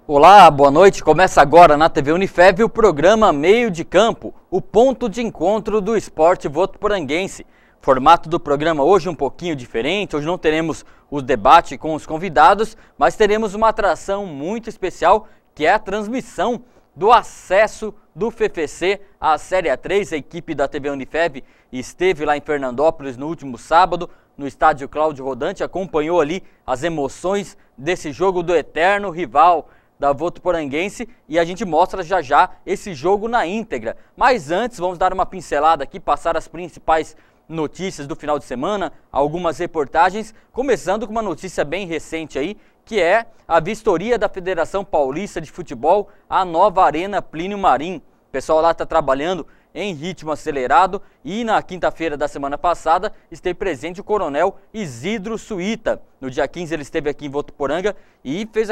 Olá, boa noite. Começa agora na TV Unifev o programa Meio de Campo, o ponto de encontro do esporte votuporanguense. Formato do programa hoje um pouquinho diferente, hoje não teremos o debate com os convidados, mas teremos uma atração muito especial, que é a transmissão do acesso do FFC à Série A3. A equipe da TV Unifev esteve lá em Fernandópolis no último sábado, no estádio Cláudio Rodante, acompanhou ali as emoções desse jogo do eterno rival da Votuporanguense, e a gente mostra já já esse jogo na íntegra. Mas antes, vamos dar uma pincelada aqui, passar as principais notícias do final de semana, algumas reportagens, começando com uma notícia bem recente aí, que é a vistoria da Federação Paulista de Futebol à nova Arena Plínio Marim. O pessoal lá está trabalhando em ritmo acelerado e na quinta-feira da semana passada esteve presente o coronel Isidro Suíta. No dia 15 ele esteve aqui em Votuporanga e fez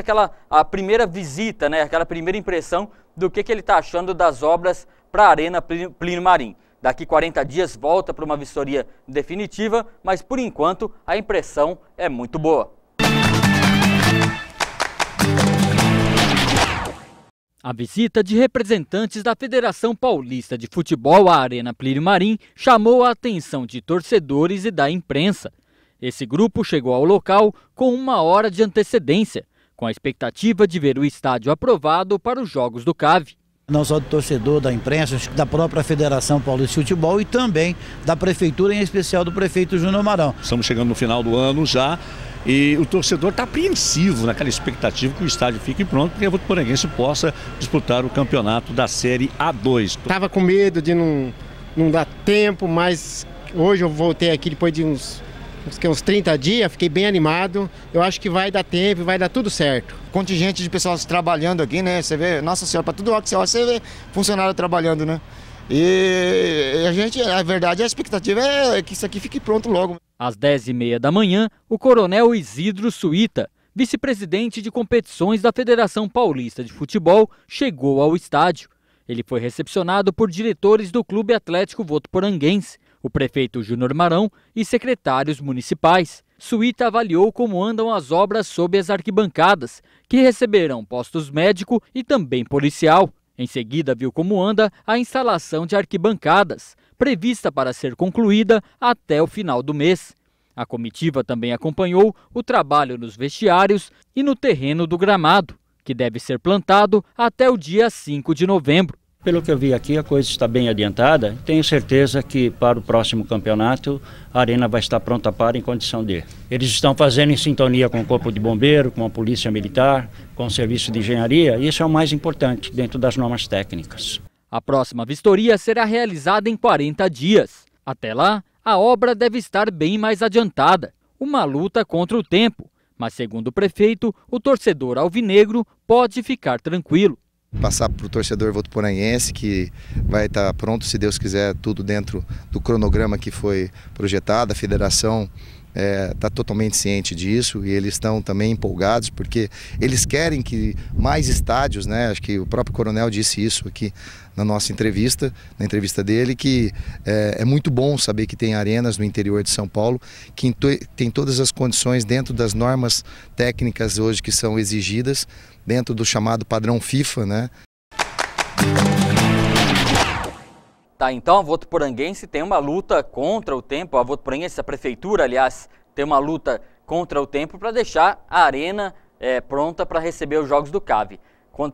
a primeira visita, né, aquela primeira impressão do que ele está achando das obras para a Arena Plínio Marim. Daqui 40 dias volta para uma vistoria definitiva, mas por enquanto a impressão é muito boa. A visita de representantes da Federação Paulista de Futebol à Arena Plínio Marim chamou a atenção de torcedores e da imprensa. Esse grupo chegou ao local com 1 hora de antecedência, com a expectativa de ver o estádio aprovado para os Jogos do CAV. Não só do torcedor, da imprensa, da própria Federação Paulista de Futebol e também da Prefeitura, em especial do prefeito Júnior Marão. Estamos chegando no final do ano já. E o torcedor está apreensivo naquela expectativa que o estádio fique pronto para que a Votuporanguense possa disputar o campeonato da Série A2. Estava com medo de não dar tempo, mas hoje eu voltei aqui depois de uns 30 dias, fiquei bem animado. Eu acho que vai dar tempo, vai dar tudo certo. Contingente de pessoas trabalhando aqui, né? Você vê, nossa senhora, para tudo lado que você olha, você vê funcionário trabalhando, né? E a verdade, a expectativa é que isso aqui fique pronto logo. Às 10h30 da manhã, o coronel Isidro Suíta, vice-presidente de competições da Federação Paulista de Futebol, chegou ao estádio. Ele foi recepcionado por diretores do Clube Atlético Votuporanguense, o prefeito Júnior Marão e secretários municipais. Suíta avaliou como andam as obras sob as arquibancadas, que receberão postos médico e também policial. Em seguida, viu como anda a instalação de arquibancadas, prevista para ser concluída até o final do mês. A comitiva também acompanhou o trabalho nos vestiários e no terreno do gramado, que deve ser plantado até o dia 5 de novembro. Pelo que eu vi aqui, a coisa está bem adiantada. Tenho certeza que para o próximo campeonato a arena vai estar pronta para em condição de. Eles estão fazendo em sintonia com o Corpo de Bombeiro, com a Polícia Militar, com o Serviço de Engenharia. E isso é o mais importante dentro das normas técnicas. A próxima vistoria será realizada em 40 dias. Até lá, a obra deve estar bem mais adiantada. Uma luta contra o tempo. Mas, segundo o prefeito, o torcedor alvinegro pode ficar tranquilo. Passar para o torcedor votuporanguense que vai estar pronto, se Deus quiser, tudo dentro do cronograma que foi projetado. A federação está totalmente ciente disso e eles estão também empolgados porque eles querem que mais estádios, né? Acho que o próprio coronel disse isso aqui na nossa entrevista, na entrevista dele, que é muito bom saber que tem arenas no interior de São Paulo, que tem todas as condições dentro das normas técnicas hoje que são exigidas, dentro do chamado padrão FIFA, né? Tá, então a Votuporanguense tem uma luta contra o tempo, a Votuporanguense, a prefeitura, aliás, tem uma luta contra o tempo para deixar a arena pronta para receber os jogos do CAV.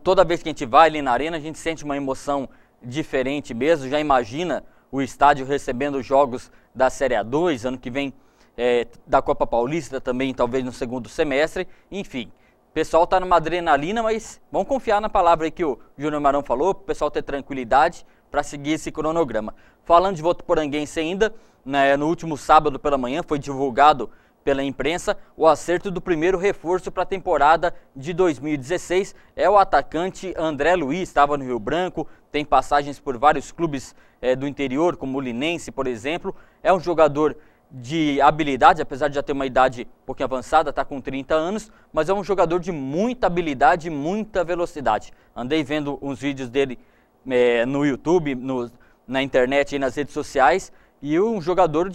Toda vez que a gente vai ali na arena, a gente sente uma emoção diferente mesmo, já imagina o estádio recebendo os jogos da Série A2, ano que vem da Copa Paulista também, talvez no segundo semestre, enfim. O pessoal está numa adrenalina, mas vamos confiar na palavra aí que o Júnior Marão falou, para o pessoal ter tranquilidade para seguir esse cronograma. Falando de Votuporanguense ainda, né, no último sábado pela manhã foi divulgado pela imprensa o acerto do primeiro reforço para a temporada de 2016. É o atacante André Luiz, estava no Rio Branco, tem passagens por vários clubes do interior, como o Linense, por exemplo. É um jogador de habilidade, apesar de já ter uma idade um pouquinho avançada, está com 30 anos, mas é um jogador de muita habilidade e muita velocidade. Andei vendo uns vídeos dele no YouTube, na internet e nas redes sociais, e um jogador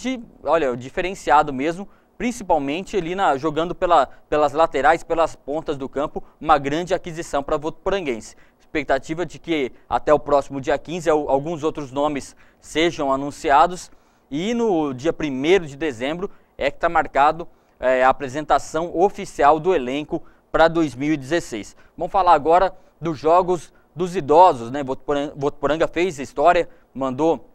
diferenciado mesmo, principalmente ali jogando pelas laterais, pelas pontas do campo, uma grande aquisição para Votuporanguense. Expectativa de que até o próximo dia 15 alguns outros nomes sejam anunciados e no dia 1º de dezembro é que está marcado a apresentação oficial do elenco para 2016. Vamos falar agora dos jogos dos idosos, né? Votuporanga fez história, mandou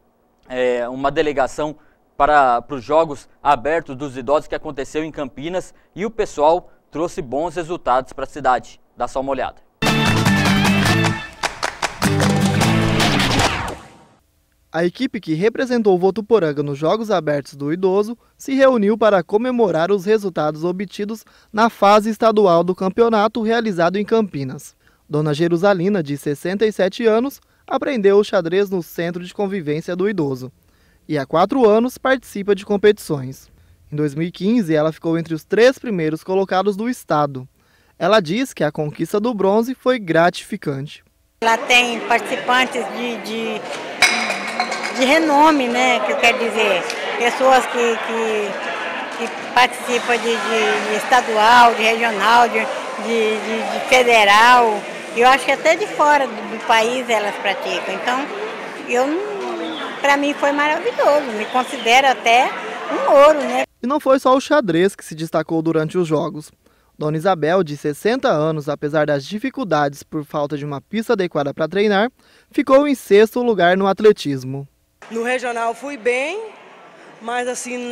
uma delegação para os Jogos Abertos dos Idosos que aconteceu em Campinas e o pessoal trouxe bons resultados para a cidade. Dá só uma olhada. A equipe que representou Votuporanga nos Jogos Abertos do Idoso se reuniu para comemorar os resultados obtidos na fase estadual do campeonato realizado em Campinas. Dona Jerusalina, de 67 anos, aprendeu o xadrez no Centro de Convivência do Idoso e há 4 anos participa de competições. Em 2015, ela ficou entre os 3 primeiros colocados do estado. Ela diz que a conquista do bronze foi gratificante. Ela tem participantes de renome, né? Que quer dizer, pessoas que participam de estadual, de regional, de federal. Eu acho que até de fora do país elas praticam. Então, para mim foi maravilhoso, me considero até um ouro, né? E não foi só o xadrez que se destacou durante os jogos. Dona Isabel, de 60 anos, apesar das dificuldades por falta de uma pista adequada para treinar, ficou em 6º lugar no atletismo. No regional fui bem, mas assim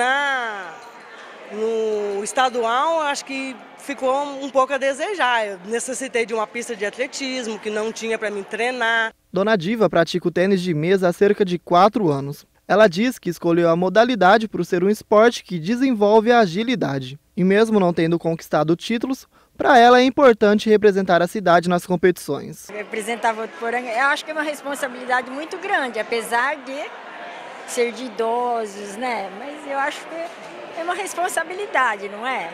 no estadual acho que ficou um pouco a desejar. Eu necessitei de uma pista de atletismo que não tinha para mim treinar. Dona Diva pratica o tênis de mesa há cerca de 4 anos. Ela diz que escolheu a modalidade por ser um esporte que desenvolve a agilidade. E mesmo não tendo conquistado títulos, para ela é importante representar a cidade nas competições. Representar Votuporanga, eu acho que é uma responsabilidade muito grande, apesar de ser de idosos, né? Mas eu acho que é uma responsabilidade, não é?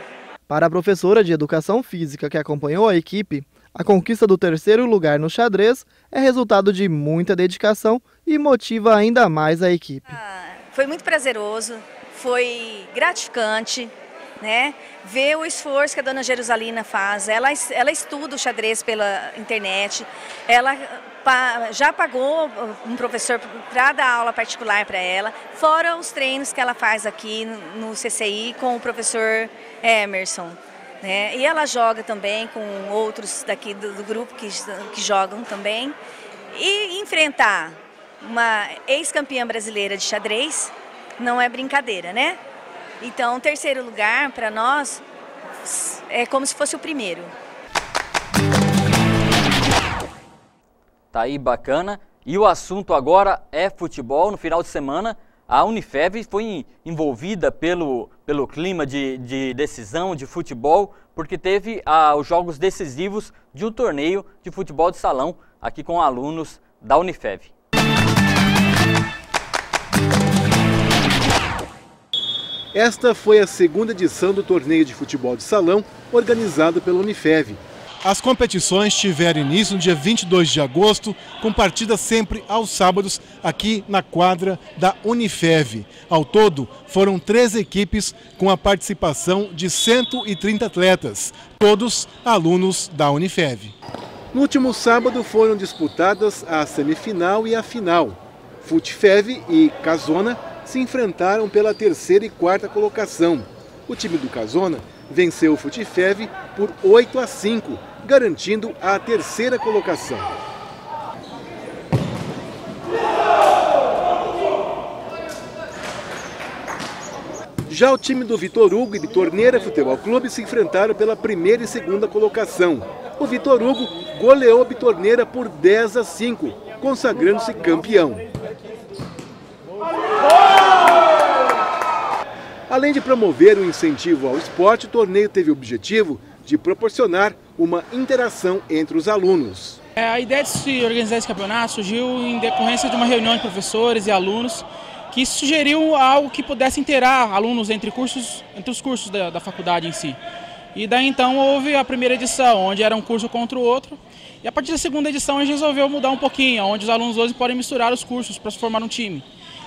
Para a professora de Educação Física que acompanhou a equipe, a conquista do 3º lugar no xadrez é resultado de muita dedicação e motiva ainda mais a equipe. Foi muito prazeroso, foi gratificante, né? Ver o esforço que a Dona Jerusalina faz. Ela estuda o xadrez pela internet, ela já pagou um professor para dar aula particular para ela, fora os treinos que ela faz aqui no CCI com o professor Emerson. Né? E ela joga também com outros daqui do grupo que jogam também. E enfrentar uma ex-campeã brasileira de xadrez não é brincadeira, né? Então, o 3º lugar para nós é como se fosse o primeiro. Tá aí, bacana. E o assunto agora é futebol. No final de semana, a Unifev foi envolvida pelo clima de decisão de futebol, porque teve os jogos decisivos de um torneio de futebol de salão aqui com alunos da Unifev. Esta foi a 2ª edição do torneio de futebol de salão organizado pela Unifev. As competições tiveram início no dia 22 de agosto, com partidas sempre aos sábados aqui na quadra da Unifev. Ao todo, foram 3 equipes com a participação de 130 atletas, todos alunos da Unifev. No último sábado foram disputadas a semifinal e a final. Futfev e Casona se enfrentaram pela 3ª e 4ª colocação. O time do Casona venceu o Futfev por 8-5, garantindo a 3ª colocação. Já o time do Vitor Hugo e Bitorneira Futebol Clube se enfrentaram pela 1ª e 2ª colocação. O Vitor Hugo goleou a Bitorneira por 10-5, consagrando-se campeão. Além de promover o incentivo ao esporte, o torneio teve o objetivo de proporcionar uma interação entre os alunos. A ideia de se organizar esse campeonato surgiu em decorrência de uma reunião de professores e alunos que sugeriu algo que pudesse interar alunos entre os cursos da faculdade em si. E daí então houve a 1ª edição, onde era um curso contra o outro, e a partir da 2ª edição a gente resolveu mudar um pouquinho, onde os alunos hoje podem misturar os cursos para se formar um time.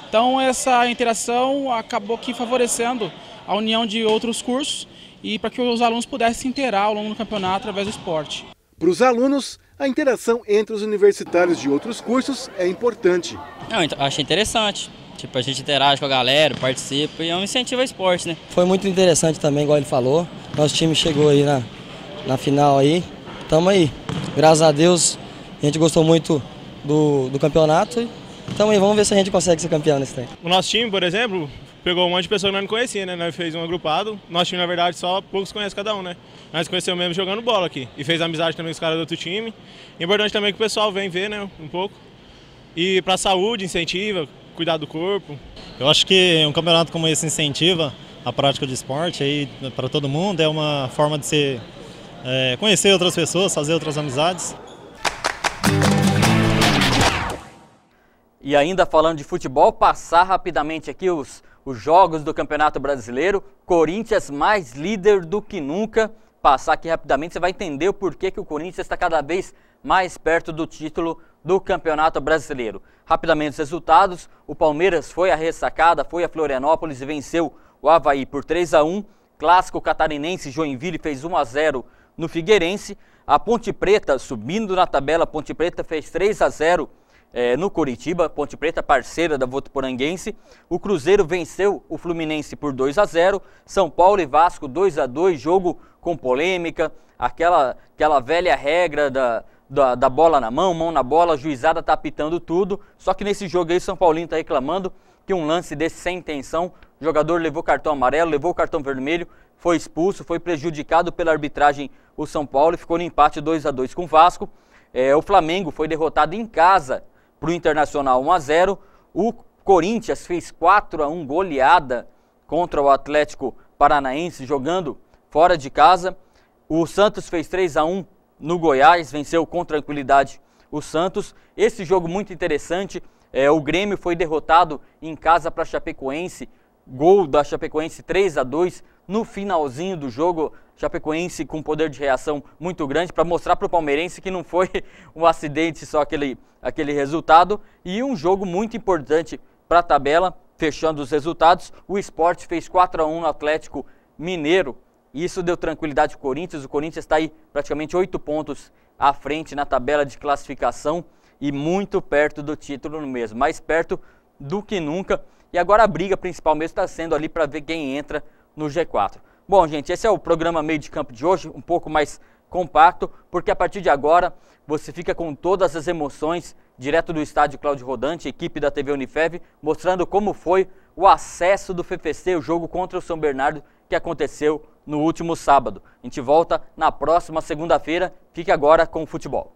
Então essa interação acabou aqui favorecendo a união de outros cursos e para que os alunos pudessem se inteirar ao longo do campeonato através do esporte. Para os alunos, a interação entre os universitários de outros cursos é importante. Eu achei interessante. Tipo, a gente interage com a galera, participa e é um incentivo ao esporte, né? Foi muito interessante também, igual ele falou. Nosso time chegou aí na final aí. Tamo aí. Graças a Deus, a gente gostou muito do campeonato. Tamo aí, vamos ver se a gente consegue ser campeão nesse tempo. O nosso time, por exemplo, pegou um monte de pessoas que nós não conhecia, né? Nós fez um agrupado. Nosso time, na verdade, só poucos conhecem cada um, né? Nós conhecemos mesmo jogando bola aqui. E fez amizade também com os caras do outro time. E é importante também que o pessoal vem ver, né? Um pouco. E pra saúde, incentiva, cuidar do corpo. Eu acho que um campeonato como esse incentiva a prática de esporte aí para todo mundo. É uma forma de se conhecer outras pessoas, fazer outras amizades. E ainda falando de futebol, passar rapidamente aqui os jogos do Campeonato Brasileiro. Corinthians mais líder do que nunca. Passar aqui rapidamente, você vai entender o porquê que o Corinthians está cada vez mais perto do título do Campeonato Brasileiro. Rapidamente os resultados: o Palmeiras foi à ressacada, foi a Florianópolis e venceu o Avaí por 3-1. Clássico catarinense, Joinville fez 1-0 no Figueirense. A Ponte Preta, subindo na tabela, a Ponte Preta fez 3-0 no Coritiba, Ponte Preta parceira da Votuporanguense. O Cruzeiro venceu o Fluminense por 2-0. São Paulo e Vasco 2-2, jogo com polêmica, aquela velha regra da bola na mão na bola, a juizada tá apitando tudo. Só que nesse jogo aí, São Paulino tá reclamando que um lance desse sem intenção, o jogador levou cartão amarelo, levou cartão vermelho, foi expulso, foi prejudicado pela arbitragem o São Paulo e ficou no empate 2-2 com o Vasco. O Flamengo foi derrotado em casa para o Internacional 1-0. O Corinthians fez 4-1, goleada contra o Atlético Paranaense, jogando fora de casa. O Santos fez 3-1 no Goiás, venceu com tranquilidade o Santos. Esse jogo muito interessante, o Grêmio foi derrotado em casa para a Chapecoense, gol da Chapecoense 3-2 no finalzinho do jogo. Chapecoense com poder de reação muito grande para mostrar para o palmeirense que não foi um acidente só aquele resultado. E um jogo muito importante para a tabela, fechando os resultados: o Sport fez 4-1 no Atlético Mineiro. Isso deu tranquilidade ao Corinthians. O Corinthians está aí praticamente 8 pontos à frente na tabela de classificação e muito perto do título mesmo, mais perto do que nunca. E agora a briga principal mesmo está sendo ali para ver quem entra no G4. Bom, gente, esse é o programa Meio de Campo de hoje, um pouco mais compacto, porque a partir de agora você fica com todas as emoções direto do estádio Cláudio Rodante, equipe da TV Unifev, mostrando como foi o acesso do FFC, o jogo contra o São Bernardo, que aconteceu no último sábado. A gente volta na próxima segunda-feira. Fique agora com o futebol.